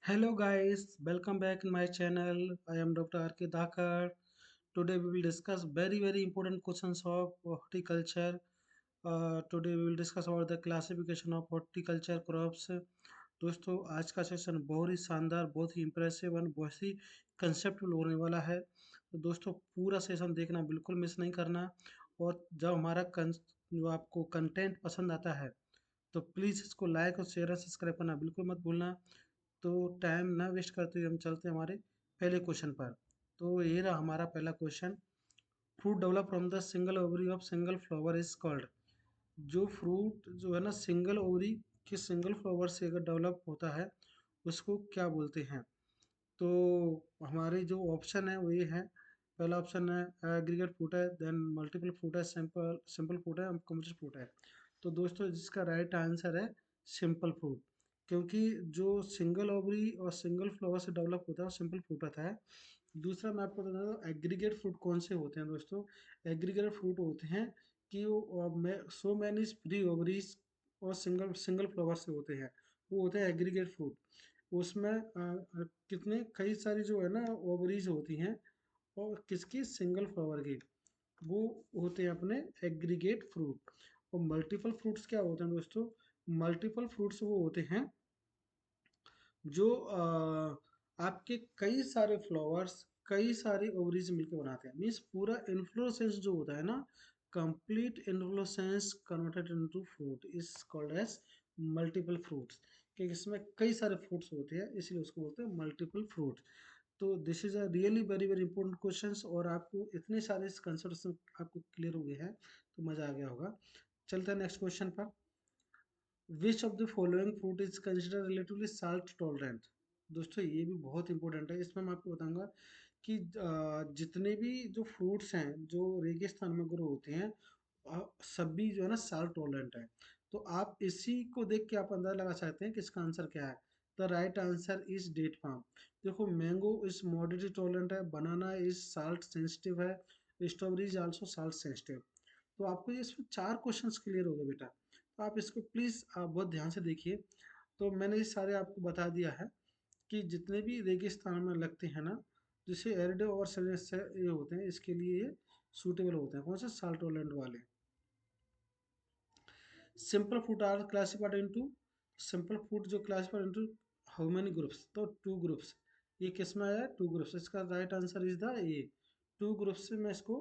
Hello guys, welcome back in my channel. I am Dr. R.K. Dakar. Today we will discuss very important questions of horticulture. Today we will discuss about the classification of horticulture crops. दोस्तों आज का session बहुत ही शानदार, बहुत ही impressive और बहुत ही कंसेप्टफुल होने वाला है। तो दोस्तों पूरा सेशन देखना बिल्कुल मिस नहीं करना। और जब हमारा जो आपको कंटेंट पसंद आता है तो प्लीज़ इसको लाइक और शेयर और सब्सक्राइब करना बिल्कुल मत भूलना। तो टाइम ना वेस्ट करते हुए हम चलते हैं हमारे पहले क्वेश्चन पर। तो ये रहा हमारा पहला question. Fruit develop from the single ovary of single flower is called. जो फ्रूट जो है ना सिंगल ओवरी के सिंगल फ्लावर से अगर डेवलप होता है उसको क्या बोलते हैं। तो हमारे जो ऑप्शन है वो ये है। पहला ऑप्शन है एग्रीगेट फ्रूट है, देन मल्टीपल फ्रूट है, सिंपल सिंपल फ्रूट है, कम्प्लीट फ्रूट है। तो दोस्तों जिसका राइट आंसर है सिंपल फ्रूट। क्योंकि जो सिंगल ओवरी और सिंगल फ्लावर से डेवलप होता है वो सिंपल फ्रूट होता है। दूसरा मैं आपको बता दूं एग्रीगेट फ्रूट कौन से होते हैं दोस्तों। एग्रीगेट फ्रूट होते हैं कि वो सो मैनी फ्री ओवरीज और सिंगल सिंगल फ्लावर से होते हैं, वो होते हैं एग्रीगेट फ्रूट। उसमें कितने कई सारी जो है ना ओवरीज होती हैं और किसकी सिंगल फ्लावर की, वो होते हैं अपने एग्रीगेट फ्रूट। और मल्टीपल फ्रूट्स क्या होते हैं दोस्तों। मल्टीपल फ्रूट्स वो होते हैं जो आपके कई सारे फ्लावर्स कई सारी ओवरीज मिलकर बनाते हैं। मीन्स पूरा इन्फ्लोरेसेंस जो होता है ना, complete inflorescence converted into fruit is called as multiple fruits. कि इसमें कई सारे फ्रूट्स होते हैं इसलिए उसको बोलते हैं मल्टीपल फ्रूट। तो this is a really very important questions और आपको इतने सारे कंसेप्ट आपको क्लियर हो गए हैं तो मजा आ गया होगा। चलते हैं नेक्स्ट क्वेश्चन पर। विच of the following fruit is consider relatively salt tolerant. दोस्तों ये भी बहुत इंपॉर्टेंट है। इसमें मैं आपको बताऊंगा कि जितने भी जो फ्रूट्स हैं जो रेगिस्तान में ग्रो होते हैं सभी जो है ना साल्ट टॉलरेंट है। तो आप इसी को देख के आप अंदाजा लगा सकते हैं कि इसका आंसर क्या है। The right answer is date palm. देखो मैंगो इज मॉडरेटली टॉलरेंट है, बनाना इज साल्ट सेंसिटिव है, strawberry is also salt sensitive. तो आपको ये इसमें 4 क्वेश्चंस क्लियर हो गए बेटा। तो आप इसको प्लीज़ आप बहुत ध्यान से देखिए। तो मैंने ये सारे आपको बता दिया है कि जितने भी रेगिस्तान में लगते हैं ना, जैसे एरिड और सैलिनाइज से ये होते हैं, इसके लिए ये सूटेबल होते हैं। कौन से साल्ट टॉलरेंट वाले। Simple food are classified into, simple food जो classified into how many groups, तो 2 ग्रुप्स। ये किस में आया 2 ग्रुप्स। इसका right answer is the A. 2 groups से मैं इसको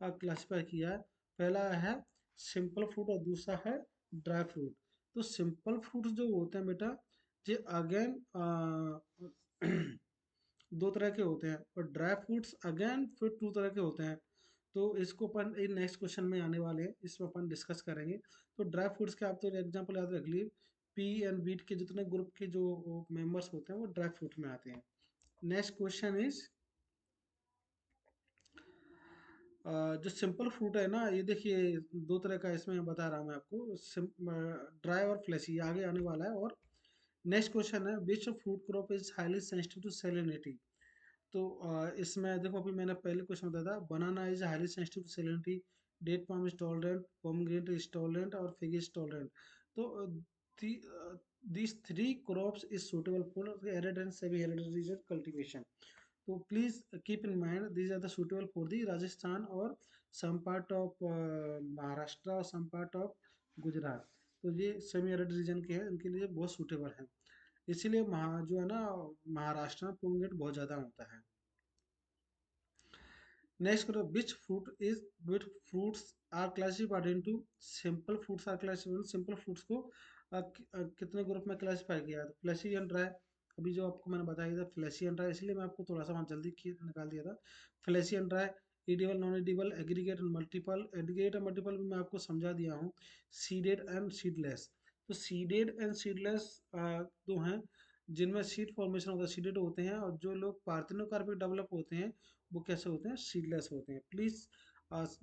क्लासिफाई किया है। पहला है सिंपल फ्रूट और दूसरा है ड्राई फ्रूट। तो सिंपल फ्रूट्स जो होते हैं बेटा ये अगेन दो तरह के होते हैं और ड्राई फ्रूट्स अगेन फिर 2 तरह के होते हैं। तो इसको अपन नेक्स्ट क्वेश्चन में आने वाले हैं, इसमें अपन डिस्कस करेंगे। तो ड्राई फ्रूट्स के आप तो एग्जांपल याद रख लिए, पी एंड बीट के जितने ग्रुप के जो मेंबर्स होते हैं वो ड्राई फ्रूट में आते हैं। नेक्स्ट क्वेश्चन इज जो सिंपल फ्रूट है ना, ये देखिए दो तरह का इसमें बता रहा हूँ मैं आपको, ड्राई और फ्लैशी आगे आने वाला है। और नेक्स्ट क्वेश्चन है which fruit crop is highly sensitive to salinity. तो इसमें देखो अभी मैंने पहले क्वेश्चन बताया था banana is highly sensitive to salinity, date palm is tolerant, pomegranate is tolerant और फिग इज टॉलरेंट। तो these three crops is suitable for arid and semi arid region cultivation. तो please keep in mind these are the suitable for the Rajasthan और some part of Maharashtra और some part of Gujarat. तो ये semi arid region के हैं, इनके लिए बहुत सूटेबल है। इसीलिए जो है ना महाराष्ट्र में पोंगेट बहुत ज़्यादा होता है। नेक्स्ट करो which fruits are classified into, simple fruits are classified. Simple fruits को कितने ग्रुप में क्लासिफाई किया है। फ्लैशी एंड ड्राई, अभी जो आपको मैंने बताया था फ्लैशी एंड ड्राई, इसलिए मैं आपको थोड़ा सा वहाँ जल्दी निकाल दिया था। Flashy and dry, edible non edible, aggregate and multiple. Aggregate and multiple भी मैं आपको समझा दिया हूँ। Seeded and seedless. तो सीडेड एंड सीडलेस दो हैं जिनमें सीड फॉर्मेशन होता है, सीडेड होते हैं। और जो लोग पार्थिनोकार्पिक डेवलप होते हैं वो कैसे होते हैं, सीडलेस होते हैं। प्लीज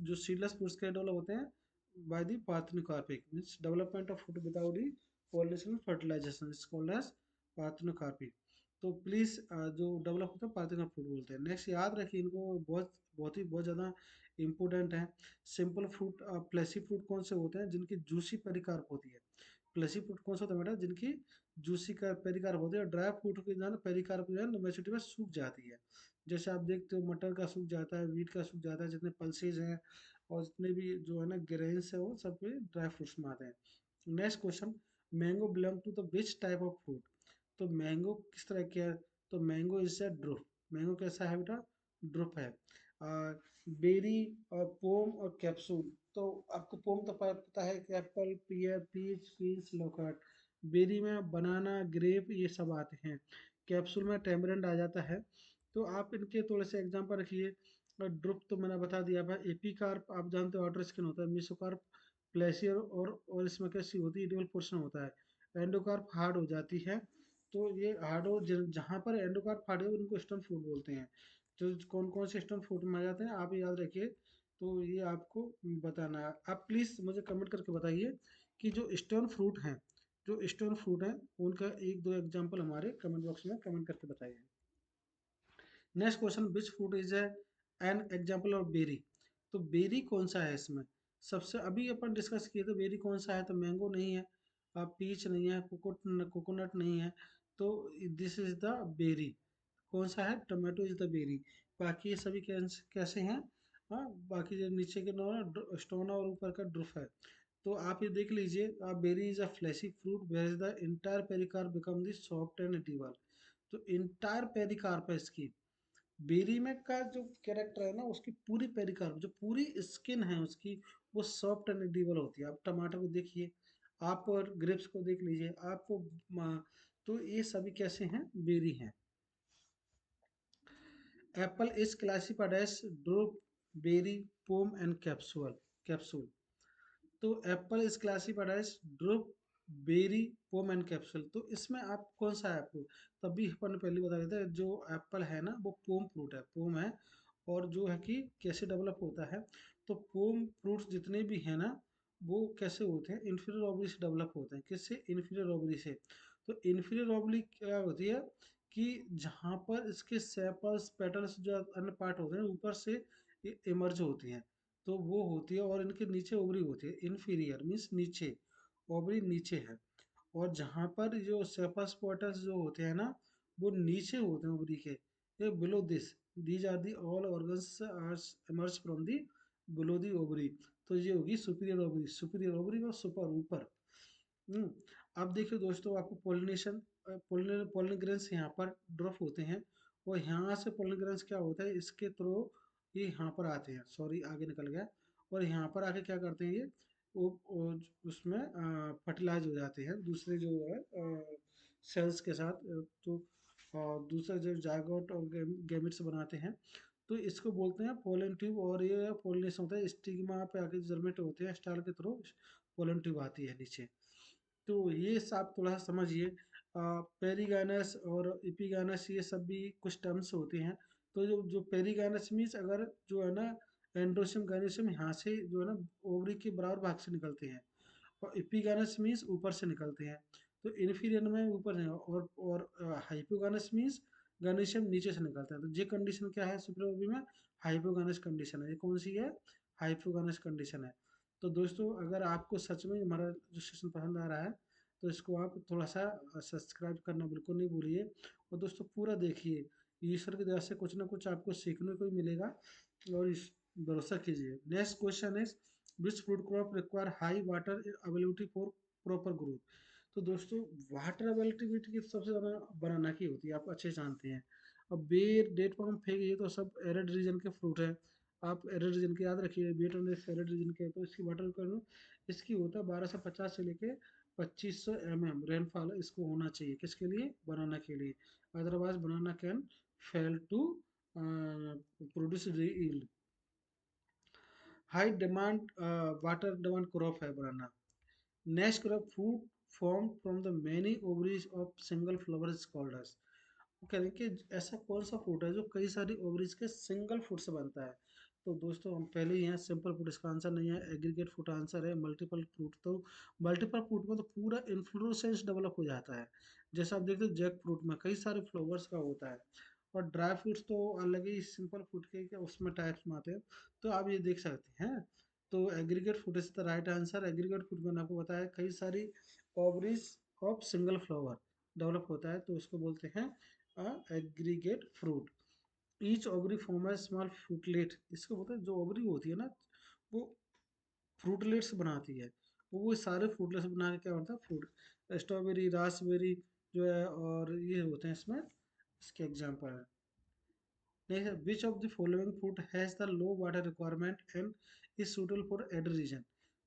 जो सीडलेस फ्रूट्स के डेवलप होते हैं by the parthenocarpic, means development of fruit without the pollination fertilization is called as parthenocarpic. तो प्लीज जो डेवलप होता है पार्थिनोकार्पिक फ्रूट बोलते हैं। नेक्स्ट याद रखिए इनको, बहुत ज़्यादा इंपॉर्टेंट है। सिंपल फ्रूट फ्लैशी फ्रूट कौन से होते हैं जिनकी जूसी पेरिकार्प होती है। फ्लैशी फ्रूट कौन सा होता है बेटा, जिनकी जूसी का पेरिकार्प होती है, और ड्राई फ्रूट की जो है ना पेरिकार्प जो है मैच्योरिटी में सूख जाती है। जैसे आप देखते हो मटर का सूख जाता है, वीट का सूख जाता है, जितने पल्सेज हैं और जितने भी जो है ना ग्रेन्स है वो सब भी ड्राई फ्रूट्स में आते हैं। Next question, mango belong to the which type of fruit. तो मैंगो किस तरह के है, तो mango is a drupe. Mango कैसा है बेटा, ड्रुप है। बेरी और पोम और कैप्सूल, तो आपको पोम तो पता है कि एप्पल, पियर, पीच, पीस, लोकट। बेरी में बनाना, ग्रेप ये सब आते हैं। कैप्सूल में टेमरेंट आ जाता है। तो आप इनके थोड़े से एग्जांपल रखिए। और ड्रुप तो मैंने बता दिया भाई। एपीकार्प आप जानते हो वाटर स्किन होता है। मेसोकार्प प्लेसियर और इसमें कैसी होती है, इडियल पोर्शन होता है। एंडोकार्प हार्ड हो जाती है। तो ये हार्ड हो जहाँ पर एंडोकार्प हार्ड है उनको स्टोन फ्रूट बोलते हैं। तो कौन कौन से स्टोन फ्रूट में आ जाते हैं आप याद रखिए। तो ये आपको बताना है। आप प्लीज़ मुझे कमेंट करके बताइए कि जो स्टोन फ्रूट हैं, जो स्टोन फ्रूट हैं उनका एक दो एग्जांपल हमारे कमेंट बॉक्स में कमेंट करके बताइए। Next question, which fruit is an example of berry. तो बेरी कौन सा है इसमें, सबसे अभी अपन डिस्कस किए थे बेरी कौन सा है, तो मैंगो नहीं है, पीच नहीं है, कोकोनट नहीं है। तो दिस इज द बेरी। कौन सा है, टोमेटो इज द बेरी। बाकी ये सभी कैसे हैं, हाँ बाकी जो नीचे के नो स्टोन और ऊपर का ड्रुफ है। तो आप ये देख लीजिए, berry is a fleshy fruit where is the entire pericarp become the soft and edible. तो इंटायर पेरिकार्प है इसकी। बेरी में का जो कैरेक्टर है ना, उसकी पूरी पेरिकार्प जो पूरी स्किन है उसकी, वो सॉफ्ट एंड एडिबल होती है। आप टमाटर को देखिए, आप और ग्रेप्स को देख लीजिए आपको। तो ये सभी कैसे हैं, बेरी हैं। Apple is classified as drupe, berry, pome and capsule. तो apple is classified as drupe, berry, pome and capsule. तो इसमें आप कौन सा है आपको, तभी अपन ने पहले बता देता है। जो एप्पल है ना वो पोम फ्रूट है, पोम है। और जो है कि कैसे डेवलप होता है, तो पोम फ्रूट्स जितने भी हैं ना वो कैसे होते हैं, इन्फीरियर ओवरी से डेवलप होते हैं। किससे, इन्फीरियर ओवरी से। तो इन्फीरियर ओवरी क्या होती है कि जहाँ पर इसके सेपल्स पेटल्स जो अन्य पार्ट होते हैं ऊपर से इमर्ज होती हैं, तो वो होती है। और इनके नीचे ओवरी होती है, इन्फीरियर मीन्स नीचे, ओवरी नीचे है। और जहाँ पर जो सेपस पोर्टल्स जो होते हैं ना वो नीचे होते हैं ओवरी के, ये below this, these are the all organs are emerge from the below the ovary. तो ये होगी सुपीरियर ओवरी, सुपीरियर ओवरी और सुपर ऊपर। हम्म। अब देखिए दोस्तों, आपको पोलिनेशन, पोलिन ग्रेन्स यहाँ पर ड्रॉप होते हैं। और यहाँ से पोलिन ग्रेन्स क्या होता है, इसके थ्रू ये यहाँ पर आते हैं, सॉरी आगे निकल गया। और यहाँ पर आके क्या करते हैं ये, वो उसमें फर्टिलाइज हो जाते हैं दूसरे जो है सेल्स के साथ। तो दूसरा जो जायगोट और गैमेट्स बनाते हैं। तो इसको बोलते हैं पोलन ट्यूब। और ये पोलिनेशन होता है स्टिग्मा पे आके जर्मेट होते हैं, स्टाइल के थ्रू पोलन ट्यूब आती है नीचे। तो ये सब थोड़ा सा समझिए। पेरीगानस और इपिगानस ये सब भी कुछ टर्म्स होते हैं। तो जो पेरीगानस मीन्स अगर जो है ना एंड्रोसियम गायनेसियम यहाँ से जो है ना ओवरी के बराबर भाग से निकलते हैं। और इपिगानस मीन्स ऊपर से निकलते हैं। तो इन्फीरियर में ऊपर नहीं, और हाइपोगानस मीन्स गायनेशियम नीचे से निकलता है। तो ये कंडीशन क्या है, सुपीरियर ओवरी में हाइपोगानस कंडीशन है। ये कौन सी है, हाइपोगानस कंडीशन है। तो दोस्तों अगर आपको सच में हमारा जो सेशन पसंद आ रहा है तो इसको आप थोड़ा सा सब्सक्राइब करना बिल्कुल नहीं भूलिए। और दोस्तों पूरा देखिए, ईश्वर की दया से कुछ ना कुछ आपको सीखने को ही मिलेगा। और इस भरोसा कीजिए। Next question is, which fruit crop require high water availability for proper growth. तो दोस्तों वाटर अवेलेबिलिटी की सबसे ज़्यादा बनाना की होती है, आप अच्छे जानते हैं। अब बेर, डेट पाम, फेग ये तो सब एरिड रीजन के फ्रूट है। आप एरिड रीजन के याद रखिए, बेट और एरिड रीजन के। तो इसकी वाटर रिक्वायरमेंट इसकी होता है 1250 से लेके 2500 mm रेनफॉल इसको होना चाहिए, किसके लिए, बनाना के लिए। Otherwise banana can fail to produce yield. High demand water demand crop है banana. Next crop food form from the many ovaries of single flower is called as. वो कह रहे हैं कि ऐसा कौन सा फ्रूट है जो कई सारी ओवरीज के सिंगल फ्रूट से बनता है। तो दोस्तों हम पहले ही हैं, सिंपल फ्रूट इसका आंसर नहीं है, एग्रीगेट फ्रूट आंसर है। मल्टीपल फ्रूट, तो मल्टीपल फ्रूट में तो पूरा इन्फ्लोरेसेंस डेवलप हो जाता है। जैसे आप देखते हो जैक फ्रूट में कई सारे फ्लावर्स का होता है। और ड्राई फ्रूट्स तो अलग ही सिंपल फ्रूट के उसमें टाइप्स में आते हैं। तो आप ये देख सकते हैं। तो aggregate fruit is the right answer. Aggregate fruit मैंने आपको बताया कई सारी ovaries of single flower develop होता है, तो उसको बोलते हैं aggregate fruit. Each ovary form है स्मॉल फ्रूटलेट, इसको बोलते हैं जो ओवरी होती है ना, वो फ्रूटलेट्स बनाती है, वो सारे फ्रूटलेट्स बना के क्या बनता है फ्रूट। स्ट्रॉबेरी, रासबेरी जो है, और ये होते हैं इसमें, इसके एग्जाम्पल है। नेक्स्ट है which of the following fruit has the low water requirement and is suitable for arid region.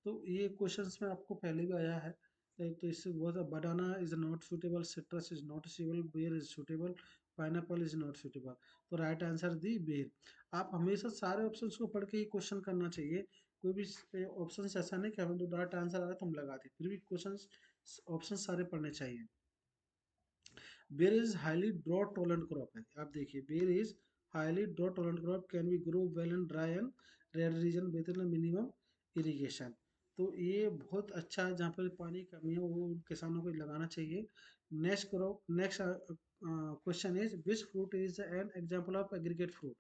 तो ये क्वेश्चंस में आपको पहले भी आया है, तो इससे बहुत banana is not suitable, citrus is not suitable, ber is suitable, pineapple is not suitable. तो राइट आंसर दी बेर। आप हमेशा सारे ऑप्शंस को पढ़ के ही क्वेश्चन करना चाहिए। कोई भी ऑप्शन ऐसा नहीं कि हमें तो राइट आंसर आ रहा है तो हम लगा दें, फिर भी क्वेश्चन ऑप्शन सारे पढ़ने चाहिए। Ber is highly drought tolerant crop है, आप देखिए ber is highly drought tolerant crop, can be grow well in dry and arid region with in minimum irrigation. तो ये बहुत अच्छा है, जहाँ पर पानी की कमी है वो किसानों को लगाना चाहिए। Next crop, next question is which fruit is an example of aggregate fruit.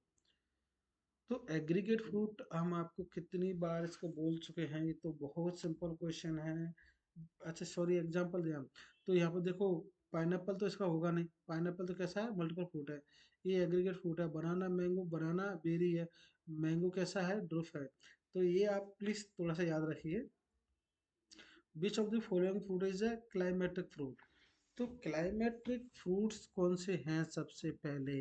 तो एग्रीगेट फ्रूट हम आपको कितनी बार इसको बोल चुके हैं, ये तो बहुत सिंपल क्वेश्चन है। अच्छा सॉरी, एग्जांपल दिया हम, तो यहाँ पर देखो पाइनएप्पल तो इसका होगा नहीं, पाइनएप्पल तो कैसा है मल्टीपल फ्रूट है, ये एग्रीगेट फ्रूट है। बनाना मैंगो, बनाना बेरी है, मैंगो कैसा है ड्रूफ है। तो ये आप प्लीज थोड़ा सा याद रखिए। विच of the following fruit is a climatic fruit. तो क्लाइमेटिक फ्रूट्स कौन से हैं सबसे पहले।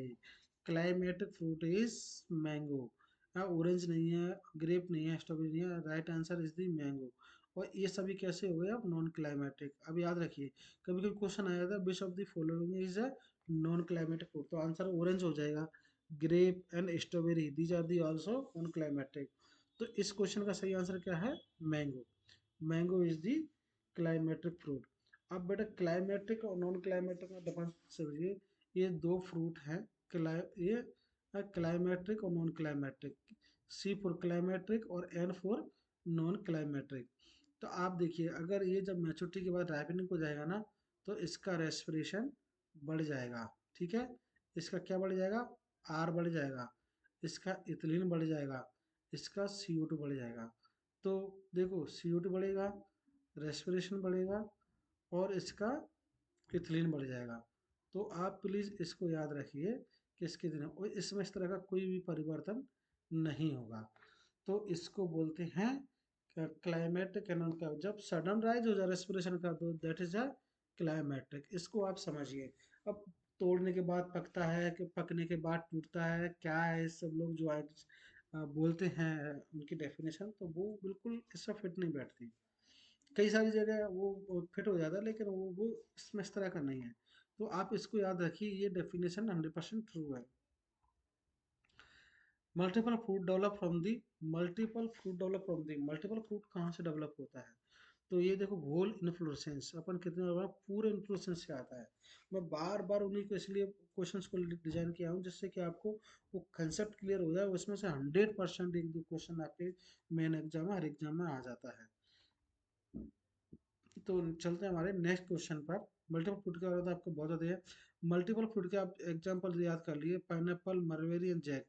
Climatic fruit is mango. Orange नहीं है, ग्रेप नहीं है, स्ट्रॉबेरी नहीं है, right answer is the mango. और ये सभी कैसे हो गए अब नॉन क्लाइमेटिक। अब याद रखिए, कभी कभी क्वेश्चन आया था which of the following is a non climacteric fruit, तो आंसर ऑरेंज हो जाएगा। Grape and strawberry these are the also non climacteric. तो इस क्वेश्चन का सही आंसर क्या है, mango. Mango is the climacteric fruit. अब बेटा क्लाइमेटिक और नॉन क्लाइमेटिक में डिफरेंस समझिए। ये दो फ्रूट हैं, ये क्लाइमेट्रिक और non climacteric. C for climacteric और एन फॉर नॉन क्लाइमेट्रिक। तो आप देखिए, अगर ये जब मैच्योरिटी के बाद राइपनिंग हो जाएगा ना, तो इसका रेस्पिरेशन बढ़ जाएगा, ठीक है। इसका क्या बढ़ जाएगा, आर बढ़ जाएगा, इसका इथिलीन बढ़ जाएगा, इसका CO2 बढ़ जाएगा। तो देखो CO2 बढ़ेगा, रेस्पिरेशन बढ़ेगा, और इसका इथिलीन बढ़ जाएगा। तो आप प्लीज़ इसको याद रखिए कि इसके दिन और इसमें इस तरह का कोई भी परिवर्तन नहीं होगा। तो इसको बोलते हैं क्लाइमेटिक एनोन का, जब सडन राइज हो जाए रेस्पिरेशन का, तो दैट इज अ क्लाइमेटिक। इसको आप समझिए। अब तोड़ने के बाद पकता है कि पकने के बाद टूटता है, क्या है, सब लोग जो बोलते हैं उनकी डेफिनेशन, तो वो बिल्कुल इससे फिट नहीं बैठती। कई सारी जगह वो फिट हो जाता है, लेकिन वो इसमें इस तरह का नहीं है। तो आप इसको याद रखिए, ये डेफिनेशन 100% ट्रू है। Multiple fruit develop from the, multiple fruit develop from the, multiple fruit कहाँ से डेवलप होता है। तो ये देखो होल इन्फ्लोरेसेंस, अपन कितने बार पूरे इन्फ्लोरेसेंस से आता है। मैं बार बार उन्हीं को इसलिए क्वेश्चंस को डिजाइन किया हूँ, जिससे कि आपको वो कंसेप्ट क्लियर हो जाए। उसमें से 100% एक दो क्वेश्चन आपके मेन एग्जाम में, हर एग्जाम में आ जाता है। तो चलते हैं हमारे नेक्स्ट क्वेश्चन पर। मल्टीपल फ्रूट के बारे में तो आपको बहुत ज़्यादा है। मल्टीपल फ्रूट के आप एग्जांपल याद कर लिए, pineapple, mulberry and jack.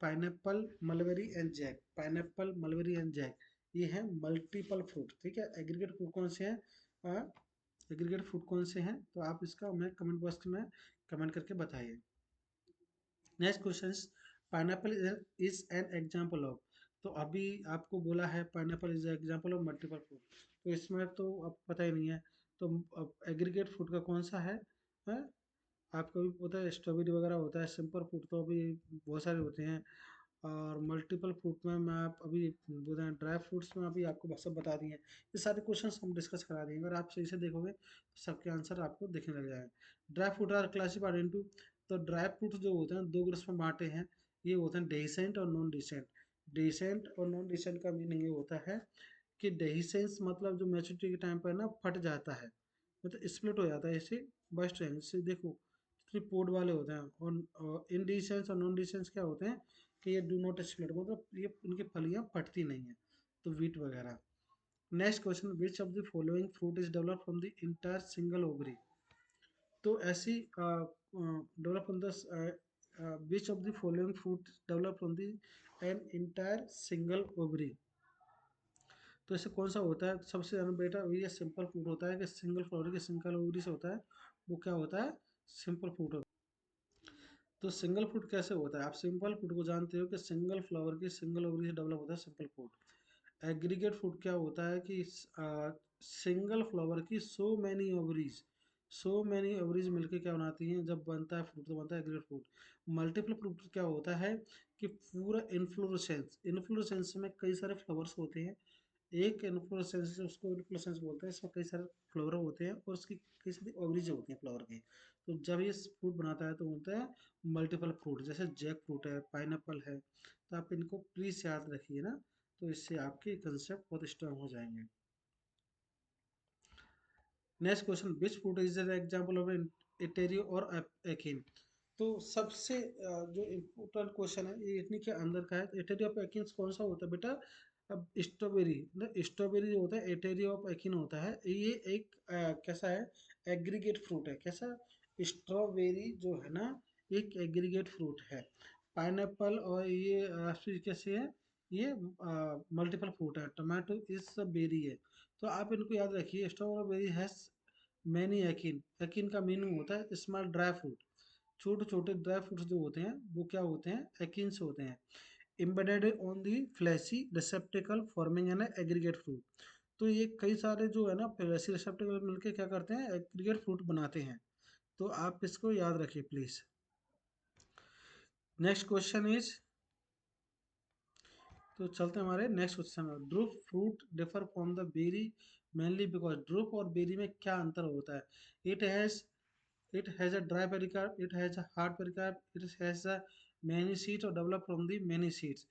Pineapple, mulberry and jack, pineapple, mulberry and jack, ये है मल्टीपल फ्रूट, ठीक है। एग्रीगेट फ्रूट कौन से हैं, एग्रीगेट फ्रूट कौन से हैं, तो आप इसका हमें कमेंट बॉक्स में कमेंट करके बताइए। Next question, pineapple is an example of. तो अभी आपको बोला है pineapple is example of multiple fruit, तो इसमें तो आपको पता ही नहीं है। तो अब एग्रीगेट फ्रूट का कौन सा है? आपको भी पता है स्ट्रॉबेरी वगैरह होता है, सिंपल फ्रूट तो अभी बहुत सारे होते हैं। और मल्टीपल फ्रूट में मैं आप अभी बताएं, ड्राई फ्रूट्स में अभी आपको सब बता दिए हैं। ये सारे क्वेश्चंस हम डिस्कस करा देंगे, अगर आप सही से देखोगे तो सबके आंसर आपको दिखने लग जाएंगे। Dry fruit are classified into, तो ड्राई फ्रूट्स जो होते हैं दो ग्रुप्स में बांटे हैं। ये होते हैं डेसेंट और नॉन डिसेंट। डेसेंट और नॉन डिसेंट का मीनिंग ये होता है कि डेहिसेंस मतलब जो मैच्योरिटी के टाइम पर ना फट जाता है, मतलब स्प्लिट हो जाता है, इसे बस्ट है। इससे देखो थ्री पोर्ट वाले होते हैं। और इनडिसेंस और नॉन डिसेंस क्या होते हैं कि ये डू नॉट स्प्लिट, मतलब ये इनकी फलियां फटती नहीं है, तो वीट वगैरह। Next question, which of the following fruit is develop from the entire single ovary. तो ऐसी develop from the which of the following fruit develop from the an entire single ovary. तो इससे कौन सा होता है सबसे ज़्यादा बेटा? ये सिंपल फ्रूट होता है कि सिंगल फ्लावर की सिंगल ओवरी से होता है, वो क्या होता है? सिंपल फ्रूट होता है। तो सिंगल फ्रूट कैसे होता है? आप सिंपल फ्रूट को जानते हो कि सिंगल फ्लावर की सिंगल ओवरी से डेवलप होता है सिंपल फ्रूट। एग्रीगेट फ्रूट क्या होता है कि सिंगल फ्लावर की सो मैनी ओवरीज मिलके क्या बनाती हैं? जब बनता है फ्रूट तो बनता है एग्रीगेट फ्रूट। मल्टीपल फ्रूट क्या होता है कि पूरा इन्फ्लोरेसेंस, इन्फ्लोरेसेंस में कई सारे फ्लावर्स होते हैं। एक इन्फ्लोरेसेंस उसको इन्फ्लोरेसेंस बोलते हैं, इसमें कई सारे फ्लावर होते हैं और उसकी कई सारी ओवरीज होती हैं फ्लावर की। तो जब ये फ्रूट बनाता है तो बोलता है मल्टीपल फ्रूट। जैसे जैक फ्रूट है, पाइनएप्पल है, तो आप इनको प्लीज याद रखिए ना, तो इससे आपके कंसेप्ट बहुत स्ट्रांग हो जाएंगे। Next question, which fruit is an example of aetaerio और एकिन? तो सबसे जो इम्पोर्टेंट क्वेश्चन है ये इतनी के अंदर का है। एटेरियो ऑफ एकिन कौन सा होता है बेटा? अब स्ट्रॉबेरी ना, स्ट्रॉबेरी जो होता है एटेरियो ऑफ एकिन होता है। ये एक कैसा है? एग्रीगेट फ्रूट है। कैसा? स्ट्रॉबेरी जो है ना, एक एग्रीगेट फ्रूट है। पाइनएप्पल और ये रास्पबेरी कैसे है? ये मल्टीपल फ्रूट है। टोमेटो इज बेरी है। तो आप इनको याद रखिए, strawberry has many Eakin. Eakin का मीनिंग होता है स्मॉल ड्राई फ्रूट। छोटे छोटे ड्राई फ्रूट्स जो होते हैं वो क्या होते हैं? एकिन्स होते हैं। Embedded on the fleshy receptacle forming an aggregate fruit. तो ये कई सारे जो है ना फ्लैशी रिसेप्टिकल मिलके क्या करते हैं? एग्रीगेट फ्रूट बनाते हैं। तो आप इसको याद रखिए प्लीज। नेक्स्ट क्वेश्चन इज, तो चलते हैं हमारे नेक्स्ट क्वेश्चन में। Drupe fruit differ from the berry mainly because, drupe और बेरी में क्या अंतर होता है? It has it has a dry pericarp, it has a hard pericarp, it has a many seeds or develop from the many seeds।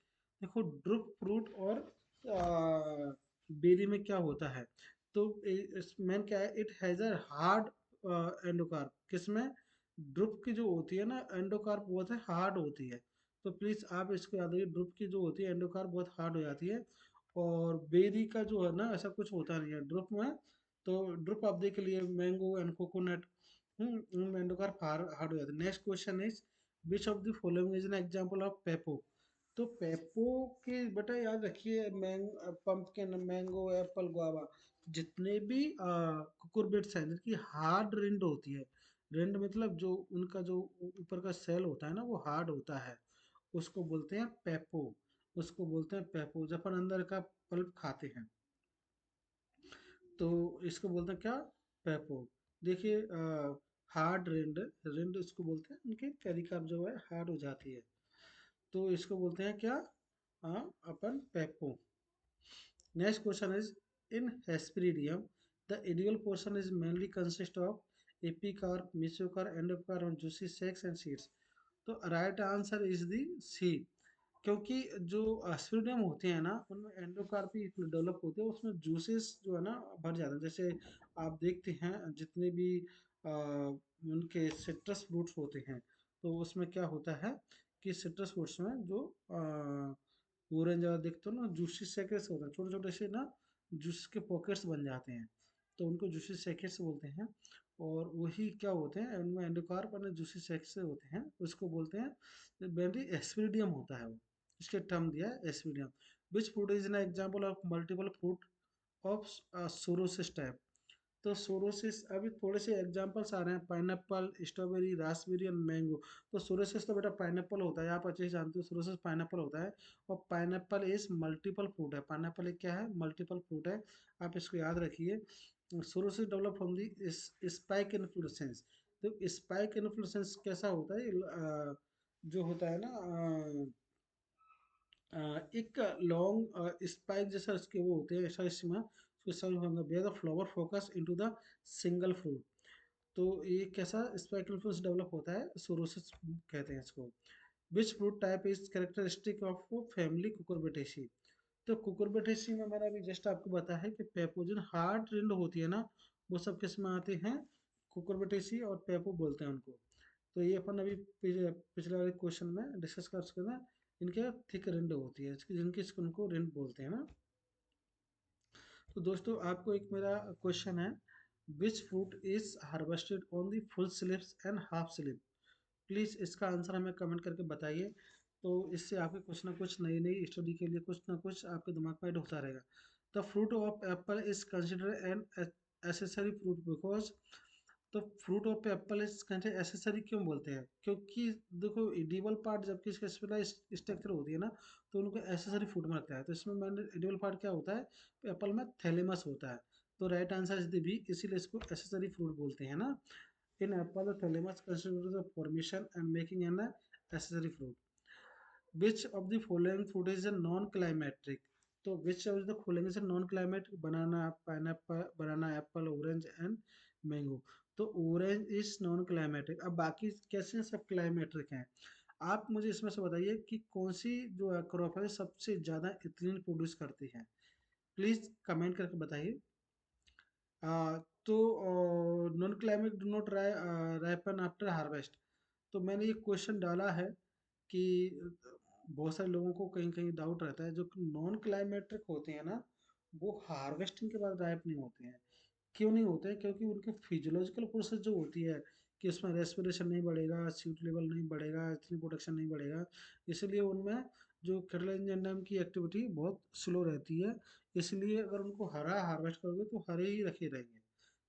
देखो drupe fruit और berry में क्या होता है? तो इसमें क्या है? It has a hard endocarp. किसमें? ड्रुप की जो होती है ना एंडोकार्प बहुत है हार्ड होती है। तो प्लीज आप इसको याद रखिए, ड्रुप की जो होती है एंडोकार्प बहुत हार्ड हो जाती है। और बेरी का जो है ना ऐसा कुछ होता नहीं है ड्रुप में। तो ड्रुप आप देख लिए mango and coconut, endocarp hard हो जाता है। Next question is, which of the following is an example of pepo? तो पेपो के बेटा याद रखिए, पंपकिन, मैंगो, एप्पल, गुआवा, जितने भी कुकुरबिट्स हैं जिनकी हार्ड रिंड होती है। रिंड मतलब जो उनका जो ऊपर का सेल होता है ना वो हार्ड होता है, उसको बोलते हैं पेपो। उसको बोलते हैं पेपो जब अपन अंदर का पल्प खाते हैं तो इसको बोलते हैं क्या? पेपो। देखिए हार्ड रिंड, रिंड इसको बोलते हैं, उनके पेरिकार्प जो है हार्ड हो जाती है, तो इसको बोलते हैं क्या? अपन pepo. Next question is, in hesperidium the ideal portion is mainly consist of epicarp, mesocarp, endocarp and juicy sacs and seeds। तो राइट आंसर इज दी सी। क्योंकि जो स्पिरिडियम होते हैं ना उनमें एंडोकार्पी डेवलप होते हैं, उसमें जूसेस जो है ना भर जाते हैं। जैसे आप देखते हैं जितने भी उनके सिट्रस फ्रूट्स होते हैं तो उसमें क्या होता है कि सिट्रस फ्रूट्स में जो ऑरेंज वाला देखते हो ना जूसी सेकेट्स होते हैं, छोटे छोटे से ना जूस के पॉकेट्स बन जाते हैं, तो उनको जूसी सेकेट्स बोलते हैं। और वही क्या होते हैं उनमें एंडोकार्प और जूसी सेकेट्स होते हैं, उसको बोलते हैं बेनरी एस्पिरिडियम होता है वो, इसके टर्म दिया है hesperidium. Which fruit is an example of multiple fruit of sorosis type? तो सोरोसिस अभी थोड़े से एग्जांपल्स आ रहे हैं, pineapple, strawberry, raspberry and mango. तो सोरोसिस तो बेटा पाइनएप्पल होता है, आप अच्छे से जानते हो सोरोसिस पाइनएप्पल होता है। और पाइनएप्पल इज मल्टीपल फ्रूट है, पाइनएप्पल एक क्या है? मल्टीपल फ्रूट है। आप इसको याद रखिए। Sorosis develop from the spike inflorescence. तो स्पाइक इन्फ्लोरेसेंस कैसा होता है? जो होता है ना एक लॉन्ग स्पाइक जैसा इसके वो होते हैं, ऐसा इसमें the flower focus into the single fruit. तो ये कैसा स्पाइक इन्फ्लुएंस डेवलप होता है? सोरोसिस कहते हैं इसको। Which fruit type is characteristic of family Cucurbitaceae? तो कुकुरबिटेसी में मैंने अभी जस्ट आपको बताया है कि पेपो जो हार्ड रिंड होती है ना वो सब किस में आते हैं? कुकुरबिटेसी और पेपो बोलते हैं उनको। तो ये अपन अभी पिछले वाले क्वेश्चन में डिस्कस कर चुके हैं। इनके थिक रिंड होती है जिनकी उनको रिंड बोलते हैं ना। तो दोस्तों आपको एक मेरा क्वेश्चन है, which fruit is harvested on the full slips and half slip? Please इसका आंसर हमें कमेंट करके बताइए। तो इससे आपके कुछ ना कुछ नई नई स्टडी के लिए कुछ ना कुछ आपके दिमाग में ऐड होता रहेगा। The fruit of apple is considered an accessory fruit because, तो fruit of apple is considered accessory क्यों बोलते हैं, क्योंकि देखो एडिबल पार्ट जबकि इसका स्ट्रक्चर होती है ना, तो उनको एसेसरी फ्रूट में रखता है। तो इसमें मैंने एडिबल पार्ट क्या होता है, एप्पल में थैलेमस होता है। तो right answer is the B, इसीलिए इसको एसेसरी फ्रूट बोलते हैं ना। In apple the thalamus consider the formation and making an accessory fruit. Which of the following food is a non-climatic? तो which of the following is a non-climatic? Banana, pineapple, banana, apple, orange and mango. तो orange is non-climatic। अब बाकी कैसे सब climatic हैं? आप मुझे इसमें से बताइए कि कौन सी जो क्रॉप है सबसे ज़्यादा इथिलीन प्रोड्यूस करती है। प्लीज़ कमेंट करके बताइए। तो non climate do not ripen after harvest. तो मैंने ये क्वेश्चन डाला है कि बहुत सारे लोगों को कहीं कहीं डाउट रहता है, जो नॉन क्लाइमेट्रिक होते हैं ना, वो हार्वेस्टिंग के बाद राइप नहीं होते हैं। क्यों नहीं होते हैं? क्योंकि उनके फिजियोलॉजिकल प्रोसेस जो होती है कि उसमें रेस्पिरेशन नहीं बढ़ेगा, सीट लेवल नहीं बढ़ेगा, इतनी प्रोडक्शन नहीं बढ़ेगा, इसलिए उनमें जो कैटलाइज एंजाइम की एक्टिविटी बहुत स्लो रहती है। इसलिए अगर उनको हरा हार्वेस्ट करोगे तो हरे ही रखे रहेंगे।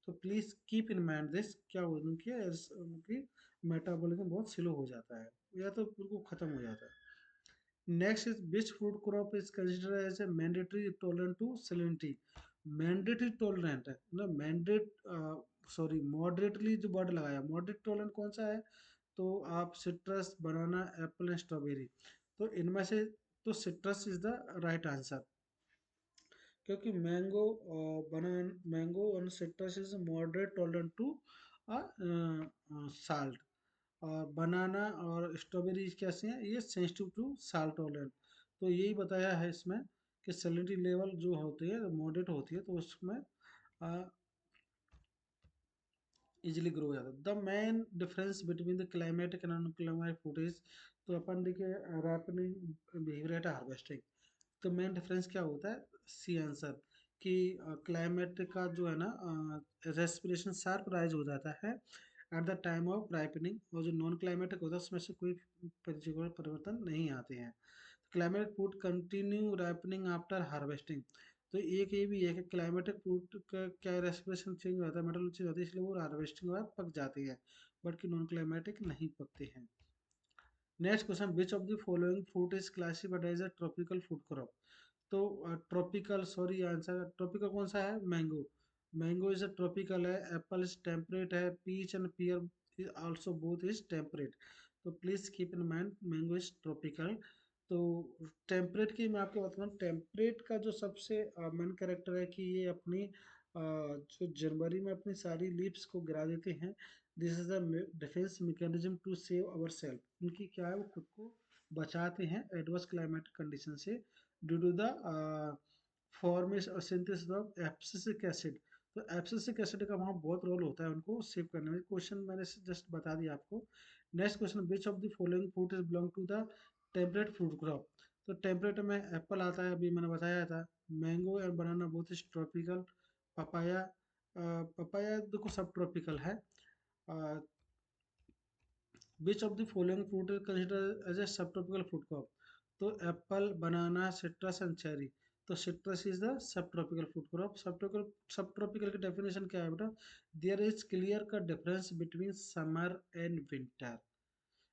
तो please keep in mind this, क्या हो उनकी उनकी मेटाबॉलिज्म बहुत स्लो हो जाता है या तो बिल्कुल ख़त्म हो जाता है। Next is which fruit crop is considered as a mandatory tolerant to salinity? Mandatory tolerant है ना, सॉरी मॉडरेटली जो वर्ड लगाया, मॉडरेट टोलेरेंट कौन सा है? तो आप citrus, banana, apple and strawberry. तो इनमें से तो citrus is the right answer, क्योंकि मैंगो और citrus is moderate tolerant to salt. और बनाना और स्ट्रॉबेरी कैसे हैं, ये सेंसिटिव टू साल्ट टॉलरेंट। तो यही बताया है इसमें कि सैलिनिटी लेवल जो होती है मॉडरेट होती है, तो उसमें इजिली ग्रो हो जाता है। The main difference between the climatic and non climatic food is, तो अपन देखिए रैपनिंग बिहेवियर एट हार्वेस्टिंग। तो मेन डिफरेंस क्या होता है, सी आंसर, कि क्लाइमेट का जो है ना रेस्पिरेशन शार्प राइज हो जाता है at the time of ripening, और जो नॉन क्लाइमेटिक होता है उसमें से कोई पर्टिकुलर परिवर्तन नहीं आते हैं। Climatic food continue ripening after harvesting. तो एक ये भी है कि क्लाइमेटिक फूड का क्या रेस्पिरेशन चेंज होता है, मेटल चेंज होता है, इसलिए वो हार्वेस्टिंग के बाद पक जाती है, बट कि नॉन क्लाइमेटिक नहीं पकते हैं। Next question, which of the following fruit is classified as a tropical food crop? तो ट्रॉपिकल, सॉरी आंसर ट्रॉपिकल कौन सा है, mango. Mango is a tropical है। एप्पल इज टेम्परेट है। Peach and pear is also both is temperate. तो please keep in mind mango is tropical. तो temperate की मैं आपको बताऊँ, टेम्परेट का जो सबसे मेन कैरेक्टर है कि ये अपनी जो जनवरी में अपनी सारी लीव्स को गिरा देते हैं। This is the defence mechanism to save our self. उनकी क्या है, वो खुद को बचाते हैं एडवर्स क्लाइमेटिक कंडीशन से, ड्यू टू द फॉर्मेशन और सिंथेसिस ऑफ एब्सिसिक एसिड। तो एब्सिसिक एसिड का वहाँ बहुत रोल होता है उनको सेव करने में। क्वेश्चन मैंने जस्ट बता दिया आपको। Next question, which of the following fruit is belong to the temperate fruit crop? तो टेम्परेट में एप्पल आता है, अभी मैंने बताया था। Mango and banana both is tropical. Papaya, papaya देखो सब ट्रॉपिकल है। Which of the following fruit is consider as a subtropical fruit crop? तो apple, banana, citrus and cherry. तो citrus is the subtropical fruit crop. Subtropical की definition क्या है बेटा? There is clear का difference between summer and winter,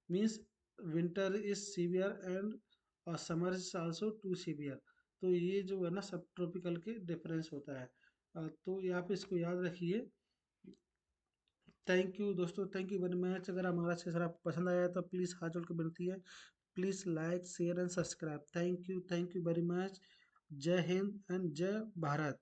means winter is severe and summer is also too severe. तो ये जो है ना सब ट्रॉपिकल के डिफरेंस होता है। तो ये आप इसको याद रखिए। थैंक यू दोस्तों, थैंक यू वेरी मच। अगर हमारा सेशन आपको पसंद आया तो प्लीज़ हाथ जोड़ के विनती है, please like share and subscribe. Thank you very much. जय हिंद एंड जय भारत।